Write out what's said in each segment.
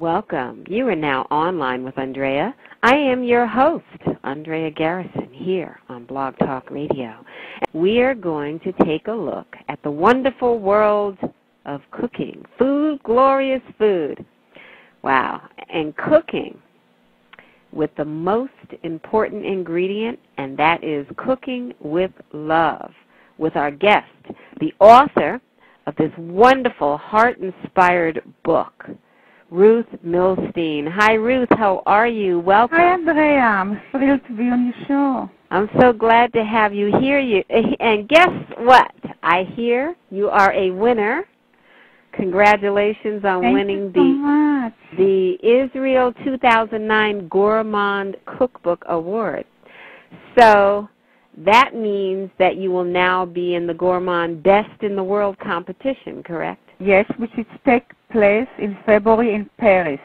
Welcome. You are now online with Andrea. I am your host, Andrea Garrison, here on Blog Talk Radio. We are going to take a look at the wonderful world of cooking. Food, glorious food. Wow. And cooking with the most important ingredient, and that is cooking with love, with our guest, the author of this wonderful heart-inspired book, Ruth Milstein. Hi, Ruth. How are you? Welcome. Hi, Andrea. I'm thrilled to be on your show. I'm so glad to have you here. And guess what? I hear you are a winner. Congratulations on winning the Israel 2009 Gourmand Cookbook Award. So that means that you will now be in the Gourmand Best in the World competition, correct? Yes, which is take place in February in Paris.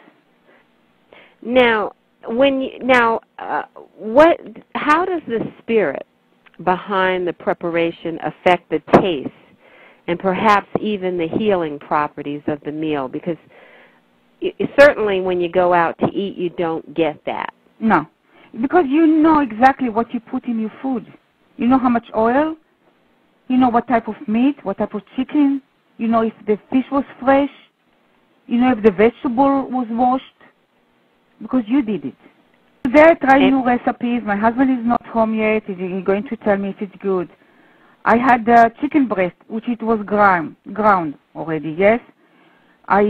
Now, how does the spirit behind the preparation affect the taste and perhaps even the healing properties of the meal? Because certainly when you go out to eat, you don't get that. No, because you know exactly what you put in your food. You know how much oil, you know what type of meat, what type of chicken, you know if the fish was fresh, you know if the vegetable was washed, because you did it. Today I try new recipes. My husband is not home yet. He's going to tell me if it's good. I had chicken breast, which it was ground already, yes. I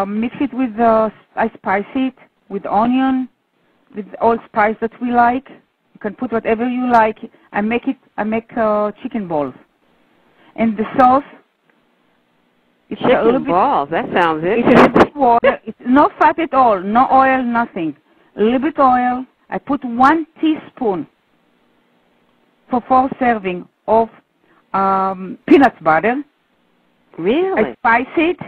mix it with, I spice it with onion, with all spice that we like. You can put whatever you like. I make chicken balls. And the sauce, it's chicken balls, that sounds interesting. It's a little bit water. It's no fat at all, no oil, nothing. A little bit oil. I put 1 teaspoon for 4 serving of peanut butter. Really? I spice it,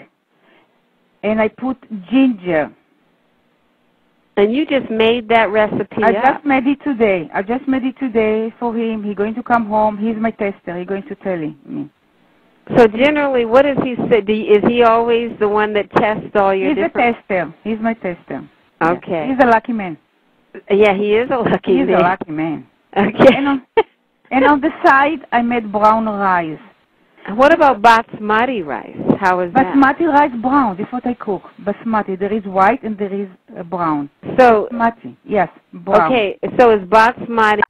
and I put ginger. And you just made that recipe I just made it today. I just made it today for him. He's going to come home. He's my tester. He's going to tell me. So generally, what does he say? Is he always the one that tests all your different... He's a tester. He's my tester. Okay. Yeah. He's a lucky man. Yeah, he is a lucky man. He's a lucky man. Okay. And on the side, I made brown rice. What about basmati rice? How is that? Basmati rice brown. That's what I cook. Basmati. There is white and there is brown. So basmati. Yes, brown. Okay. So is basmati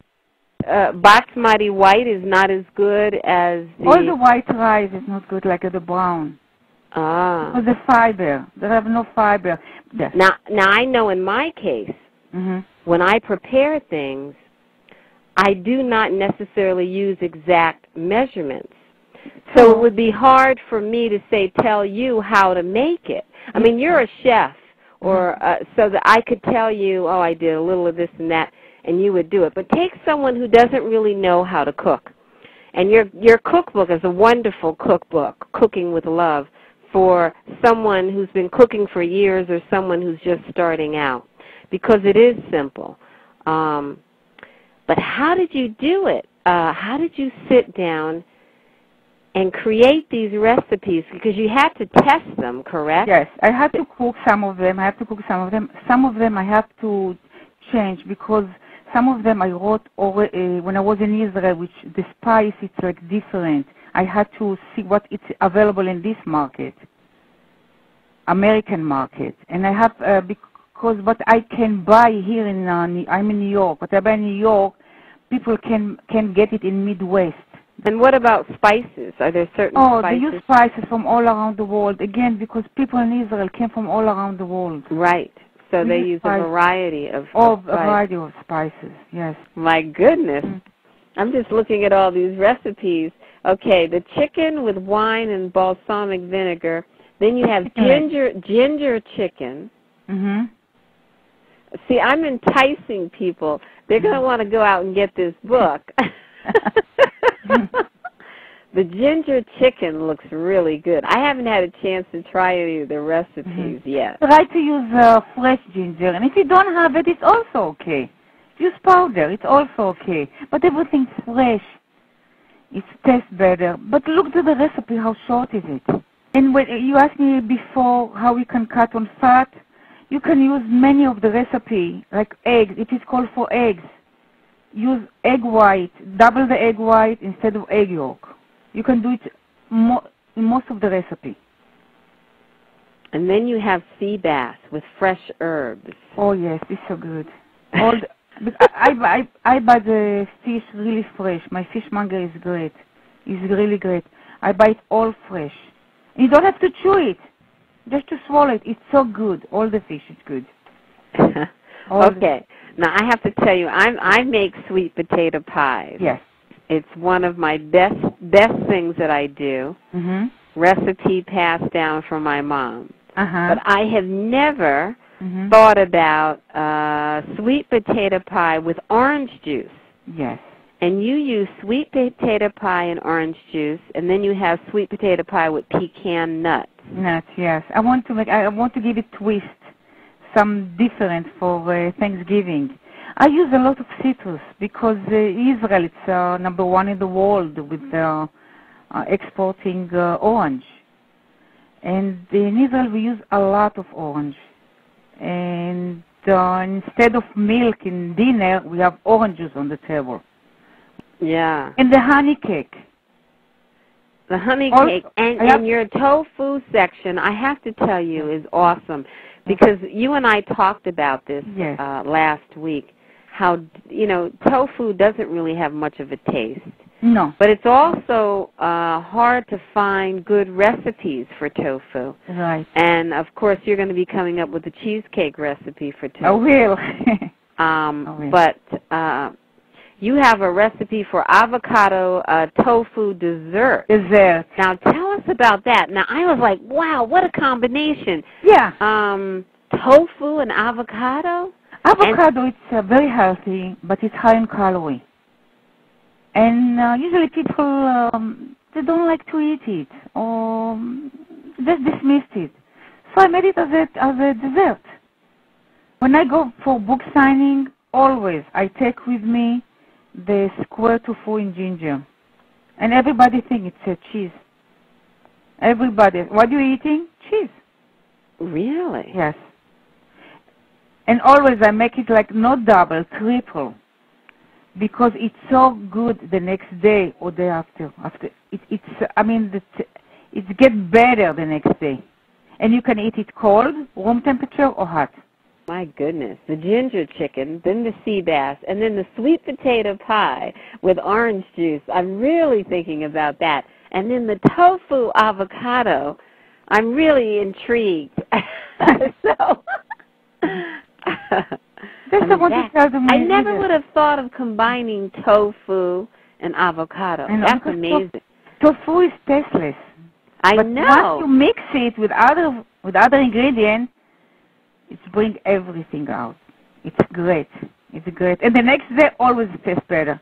white is not as good as the... All the white rice is not good like the brown. Ah. Because the fiber. They have no fiber. Yes. Now I know in my case, when I prepare things, I do not necessarily use exact measurements. So it would be hard for me to tell you how to make it. I mean, you're a chef, or so that I could tell you, oh, I did a little of this and that, and you would do it. But take someone who doesn't really know how to cook. And your cookbook is a wonderful cookbook, Cooking with Love, for someone who's been cooking for years or someone who's just starting out, because it is simple. But how did you do it? How did you sit down and create these recipes? Because you had to test them, correct? Yes, I had to cook some of them. Some of them I have to change, because some of them I wrote when I was in Israel, which the spice it's like different. I had to see what it's available in this market, American market, and I have because what I can buy here I'm in New York. What I buy in New York, people can get it in Midwest. And what about spices? Are there certain spices? Oh, they use spices from all around the world. Again, because people in Israel came from all around the world. Right. So they use a variety of spices. A variety of spices, yes. My goodness. I'm just looking at all these recipes. Okay, the chicken with wine and balsamic vinegar. Then you have ginger chicken. See, I'm enticing people. They're going to want to go out and get this book. The ginger chicken looks really good. I haven't had a chance to try any of the recipes yet. Try to use fresh ginger, and if you don't have it, it's also okay. Use powder, it's also okay. But everything fresh, it tastes better. But look to the recipe, how short is it? And when you asked me before how we can cut on fat, You can use many of the recipe, like eggs. If it's called for eggs, use egg white, double the egg white instead of egg yolk. You can do it in most of the recipe. And then you have sea bass with fresh herbs. Oh yes, it's so good. I buy the fish really fresh. My fishmonger is great. It's really great. I buy it all fresh. And you don't have to chew it, just to swallow it. It's so good. All the fish is good. Okay. Now I have to tell you, I make sweet potato pies. Yes. It's one of my best things that I do. Mm-hmm. Recipe passed down from my mom. Uh-huh. But I have never thought about sweet potato pie with orange juice. Yes. And you use sweet potato pie and orange juice, and then you have sweet potato pie with pecan nuts. Nuts, yes. I want to give it twist, some different for Thanksgiving. I use a lot of citrus because Israel is #1 in the world with exporting orange. And in Israel we use a lot of orange. And instead of milk in dinner, we have oranges on the table. Yeah. And the honey cake. The honey cake and your tofu section, I have to tell you, is awesome. Because you and I talked about this last week, how, tofu doesn't really have much of a taste. No. But it's also hard to find good recipes for tofu. Right. And, of course, you're going to be coming up with a cheesecake recipe for tofu. I will. But you have a recipe for avocado tofu dessert. Now, tell us about that. Now, I was like, wow, what a combination. Yeah. Tofu and avocado? Avocado, it's very healthy, but it's high in calorie. And usually people, they don't like to eat it or just dismiss it. So I made it as a dessert. When I go for book signing, always I take with me the square tofu in ginger. And everybody thinks it's a cheese. Everybody. What are you eating? Cheese. Really? Yes. And always I make it like not double, triple. Because it's so good the next day or day after. It gets better the next day. And you can eat it cold, room temperature, or hot. My goodness. The ginger chicken, then the sea bass, and then the sweet potato pie with orange juice. I'm really thinking about that. And then the tofu avocado. I'm really intrigued. I never would have thought of combining tofu and avocado. That's amazing. Tofu is tasteless. I know. Once you mix it with other ingredients, it brings everything out. It's great. It's great. And the next day always tastes better.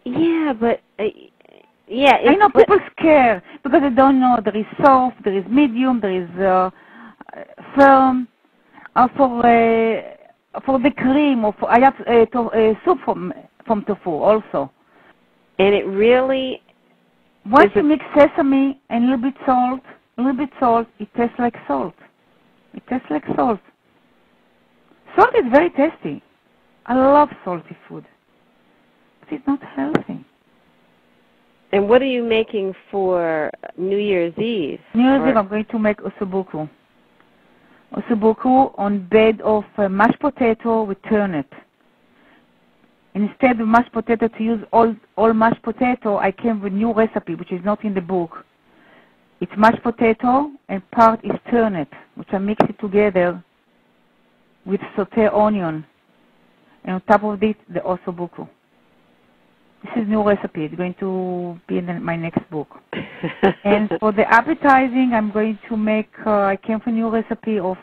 Yeah, but I know people scare because they don't know. There is soft, there is medium, there is firm. For the cream, I have soup from tofu also. And it really... Once you mix sesame and a little bit salt, it tastes like salt. It tastes like salt. Salt is very tasty. I love salty food. But it's not healthy. And what are you making for New Year's Eve? New Year's Eve I'm going to make ossobuco. Ossobuco on bed of mashed potato with turnip. Instead of mashed potato to use all mashed potato, I came with a new recipe, which is not in the book. It's mashed potato and part is turnip, which I mix it together with sauté onion. And on top of it, the ossobuco. This is a new recipe. It's going to be in my next book. And for the appetizing, I'm going to make, I came for a new recipe of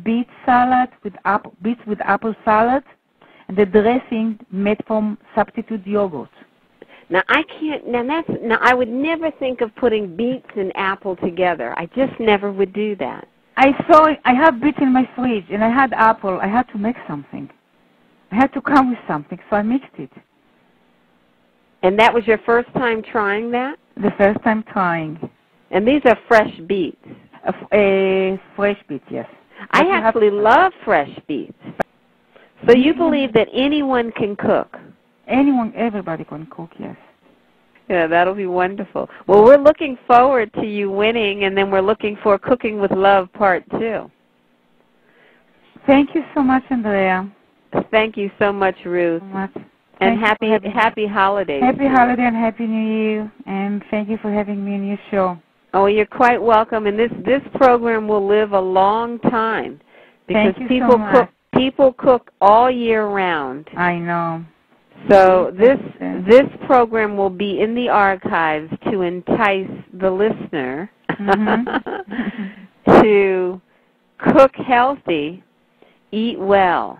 beet salad with beets with apple salad. And the dressing made from substitute yogurt. Now I would never think of putting beets and apple together. I just never would do that. I have beets in my fridge and I had apple. I had to make something. I had to come with something, so I mixed it. And that was your first time trying that? The first time trying. And these are fresh beets? Fresh beets, yes. I actually love fresh beets. So you believe that anyone can cook? Everybody can cook, yes. Yeah, that'll be wonderful. Well, we're looking forward to you winning, and then we're looking for Cooking with Love Part 2. Thank you so much, Andrea. Thank you so much, Ruth. And happy holidays. Happy holiday and Happy New Year, and thank you for having me on your show. Oh, you're quite welcome, and this program will live a long time because people cook all year round. I know. So this program will be in the archives to entice the listener to cook healthy, eat well.